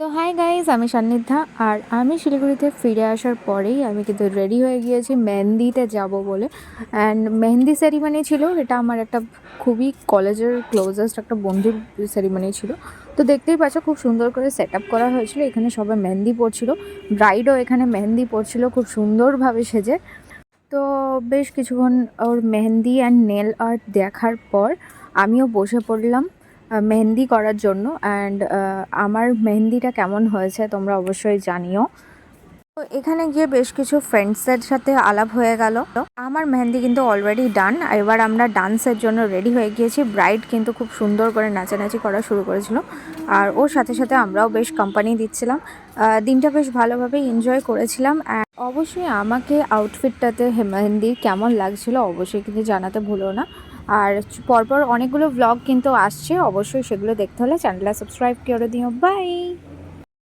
তো hi guys, আমি সান্নিধ্যা। আর আমি শিলিগুড়িতে ফিরে আসার পরেই আমি কিন্তু রেডি হয়ে গিয়েছি মেহেন্দিতে যাব বলে। অ্যান্ড মেহেন্দি সেরিমনি ছিল, এটা আমার একটা খুবই কলেজের ক্লোজেস্ট একটা বন্ধুর সেরিমনি ছিল। তো দেখতেই পাচ্ছ খুব সুন্দর করে সেট আপ করা হয়েছিল, এখানে সবাই মেহেন্দি পড়ছিল, ব্রাইডও এখানে মেহেন্দি পড়ছিল খুব সুন্দরভাবে সেজে। তো বেশ কিছুক্ষণ ওর মেহেন্দি অ্যান্ড নেল আর্ট দেখার পর আমিও বসে পড়লাম মেহেন্দি করার জন্য। অ্যান্ড আমার মেহেন্দিটা কেমন হয়েছে তোমরা অবশ্যই জানিও। তো এখানে গিয়ে বেশ কিছু ফ্রেন্ডসদের সাথে আলাপ হয়ে গেল। আমার মেহেন্দি কিন্তু অলরেডি ডান, এবার আমরা ডান্সের জন্য রেডি হয়ে গিয়েছি। ব্রাইড কিন্তু খুব সুন্দর করে নাচানাচি করা শুরু করেছিল, আর ওর সাথে সাথে আমরাও বেশ কোম্পানি দিচ্ছিলাম। দিনটা বেশ ভালোভাবে এনজয় করেছিলাম। অবশ্যই আমাকে আউটফিটটাতে মেহেন্দির কেমন লাগছিল অবশ্যই কিন্তু জানাতে ভুলো না। আর পরপর অনেকগুলো ব্লগ কিন্তু আসছে, অবশ্যই সেগুলো দেখতে হলে চ্যানেলটা সাবস্ক্রাইব করে দিও। বাই।